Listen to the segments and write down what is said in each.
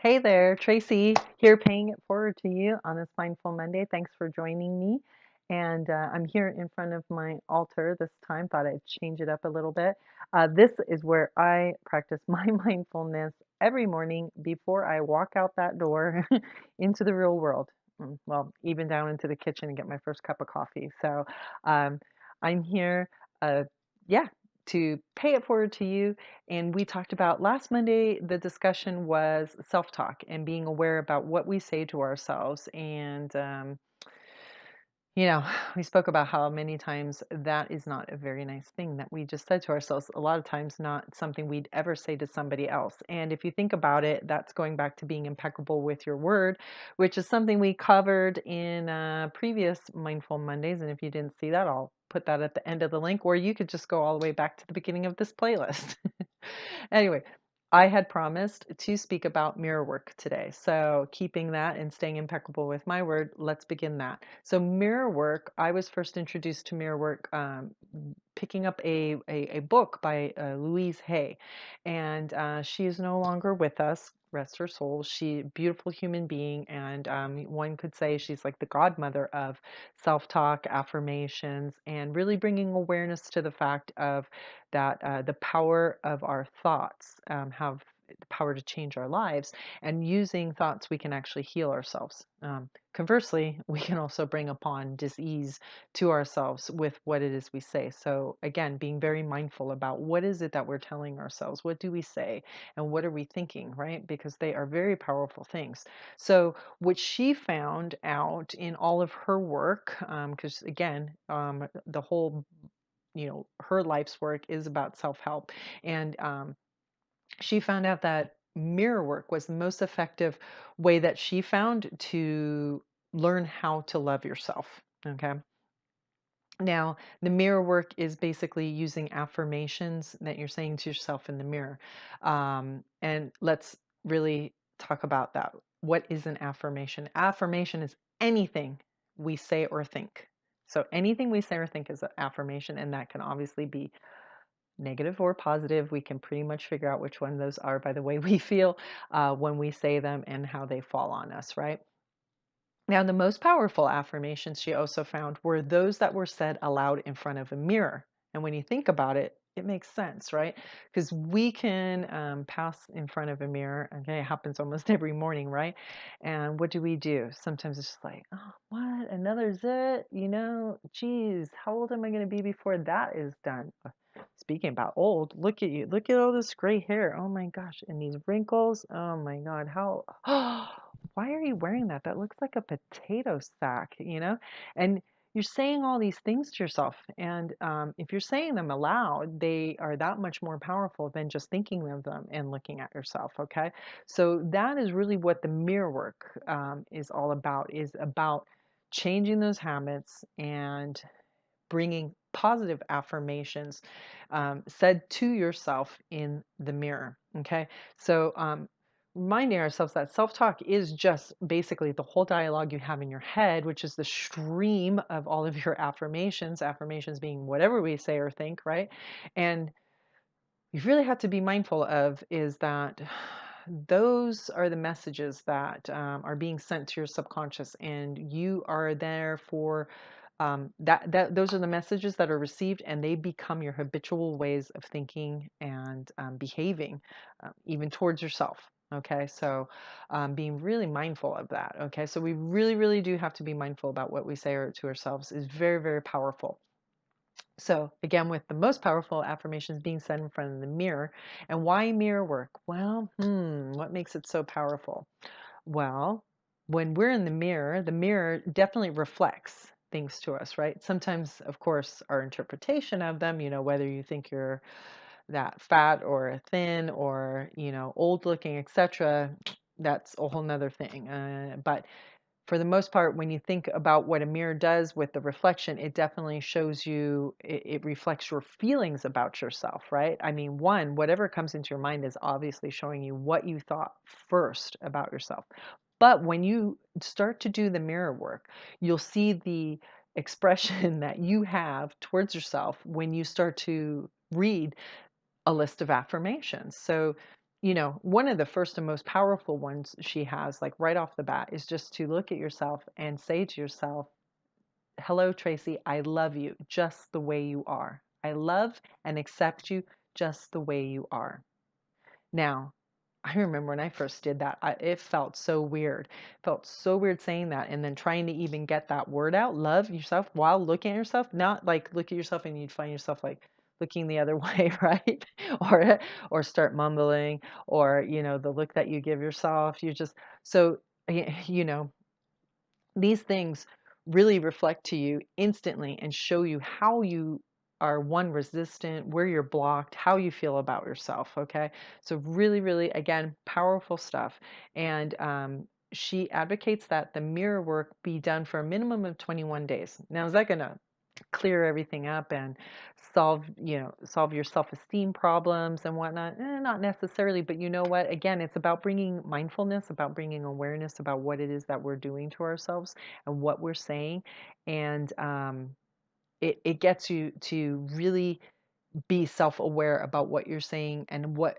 Hey there, Tracy here, paying it forward to you on this Mindful Monday. Thanks for joining me. And I'm here in front of my altar this time. Thought I'd change it up a little bit. This is where I practice my mindfulness every morning before I walk out that door into the real world. Well, even down into the kitchen and get my first cup of coffee. So um, I'm here, uh, yeah, to pay it forward to you. And we talked about last Monday, the discussion was self talk and being aware about what we say to ourselves. And, you know, we spoke about how many times that is not a very nice thing that we just said to ourselves. A lot of times, not something we'd ever say to somebody else. And if you think about it, that's going back to being impeccable with your word, which is something we covered in previous Mindful Mondays. And if you didn't see that, I'll put that at the end of the link, or you could just go all the way back to the beginning of this playlist. Anyway, I had promised to speak about mirror work today. So, keeping that and staying impeccable with my word, let's begin that. So, mirror work, I was first introduced to mirror work picking up a book by Louise Hay. And she is no longer with us. Rest her soul. She beautiful human being, and one could say she's like the godmother of self-talk, affirmations, and really bringing awareness to the fact of that the power of our thoughts have the power to change our lives, and using thoughts we can actually heal ourselves. Conversely, we can also bring upon disease to ourselves with what it is we say. So again, being very mindful about what is it that we're telling ourselves, what do we say, and what are we thinking, right? Because they are very powerful things. So what she found out in all of her work, because again, the whole her life's work is about self-help, and she found out that mirror work was the most effective way that she found to learn how to love yourself. Okay. Now, the mirror work is basically using affirmations that you're saying to yourself in the mirror. And let's really talk about that. What is an affirmation? Affirmation is anything we say or think. So anything we say or think is an affirmation, and that can obviously be negative or positive. We can pretty much figure out which one those are by the way we feel when we say them and how they fall on us, right? Now, the most powerful affirmations she also found were those that were said aloud in front of a mirror. And when you think about it, it makes sense, right? Because we can pass in front of a mirror. Okay, it happens almost every morning, right? And what do? Sometimes it's just like, oh, what? Another zit? Geez, how old am I going to be before that is done? Speaking about old, look at you. Look at all this gray hair. Oh my gosh. And these wrinkles. Oh my God. How, why are you wearing that? That looks like a potato sack? And you're saying all these things to yourself. And if you're saying them aloud, they are that much more powerful than just thinking of them and looking at yourself. Okay. So that is really what the mirror work is about changing those habits and bringing positive affirmations said to yourself in the mirror. Okay. So, reminding ourselves that self talk is just basically the whole dialogue you have in your head, which is the stream of all of your affirmations being whatever we say or think, right? And you really have to be mindful of is that those are the messages that are being sent to your subconscious, and you are there for that those are the messages that are received, and they become your habitual ways of thinking and behaving, even towards yourself. Okay, so being really mindful of that. Okay, so we really, really do have to be mindful about what we say to ourselves is very, very powerful. So again, with the most powerful affirmations being said in front of the mirror. And why mirror work? Well, what makes it so powerful? Well, when we're in the mirror definitely reflects things to us, right? Sometimes, of course, our interpretation of them, whether you think you're that fat or thin or, old looking, etc., that's a whole nother thing. But for the most part, when you think about what a mirror does with the reflection, it definitely shows you, it reflects your feelings about yourself, right? I mean, one, whatever comes into your mind is obviously showing you what you thought first about yourself. But when you start to do the mirror work, you'll see the expression that you have towards yourself when you start to read a list of affirmations. So one of the first and most powerful ones she has, like right off the bat, is just to look at yourself and say to yourself, hello, Tracy, I love you just the way you are. I love and accept you just the way you are. Now, I remember when I first did that, it felt so weird. Felt so weird saying that and then trying to even get that word out, love yourself while looking at yourself, not like look at yourself and you'd find yourself like looking the other way, right? Or start mumbling or, the look that you give yourself, you just so you know, these things really reflect to you instantly and show you how you are one resistant, where you're blocked, how you feel about yourself. Okay. So, really, really, again, powerful stuff. And she advocates that the mirror work be done for a minimum of 21 days. Now, is that going to clear everything up and solve your self-esteem problems and whatnot? Not necessarily, but you know what, again, it's about bringing mindfulness, about bringing awareness about what it is that we're doing to ourselves and what we're saying. And it gets you to really be self-aware about what you're saying and what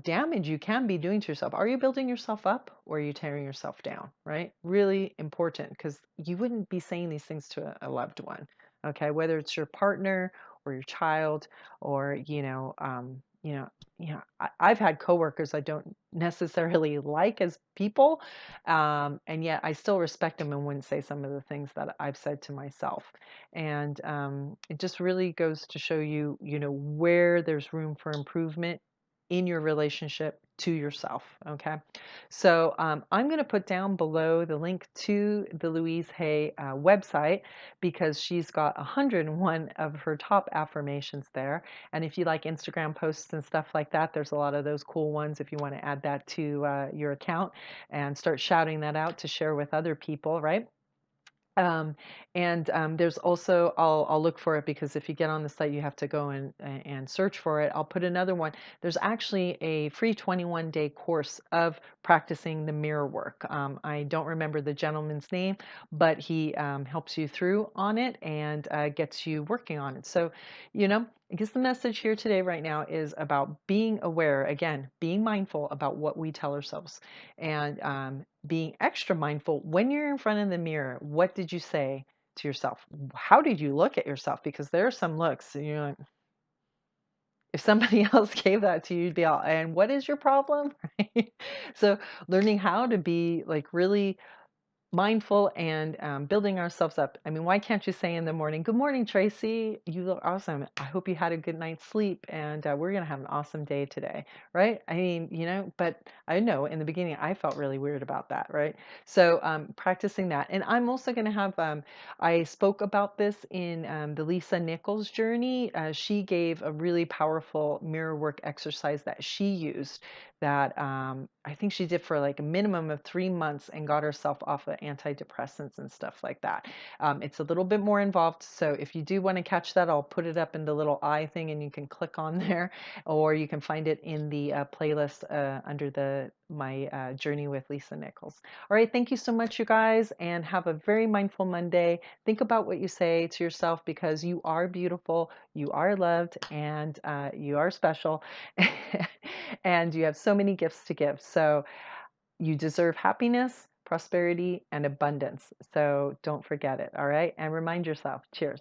damage you can be doing to yourself. Are you building yourself up or are you tearing yourself down? Right? Really important, because you wouldn't be saying these things to a loved one. Okay, whether it's your partner or your child, or I've had coworkers I don't necessarily like as people, and yet I still respect them and wouldn't say some of the things that I've said to myself. And it just really goes to show you, where there's room for improvement in your relationship to yourself. Okay. So I'm going to put down below the link to the Louise Hay website, because she's got 101 of her top affirmations there. And if you like Instagram posts and stuff like that, there's a lot of those cool ones if you want to add that to your account and start shouting that out to share with other people, right? Um, and there's also, I'll look for it, because if you get on the site, you have to go and search for it. I'll put another one. There's actually a free 21-day course of practicing the mirror work. I don't remember the gentleman's name, but he helps you through on it and gets you working on it. So, I guess the message here today right now is about being aware, again, being mindful about what we tell ourselves, and being extra mindful when you're in front of the mirror. What did you say to yourself? How did you look at yourself? Because there are some looks, and you're like, if somebody else gave that to you, you'd be all, and what is your problem? Right? So learning how to be like really mindful and building ourselves up. I mean, why can't you say in the morning, good morning, Tracy, you look awesome. I hope you had a good night's sleep, and we're going to have an awesome day today, right? I mean, but I know in the beginning I felt really weird about that, right? So practicing that. And I'm also going to have, I spoke about this in the Lisa Nichols journey. She gave a really powerful mirror work exercise that she used, that I think she did for like a minimum of 3 months, and got herself off of antidepressants and stuff like that. It's a little bit more involved. So if you do want to catch that, I'll put it up in the little eye thing and you can click on there, or you can find it in the playlist under my journey with Lisa Nichols. All right. Thank you so much, you guys, and have a very mindful Monday. Think about what you say to yourself, because you are beautiful, you are loved, and you are special. And you have so many gifts to give. So you deserve happiness, prosperity, and abundance. So don't forget it. All right. And remind yourself. Cheers.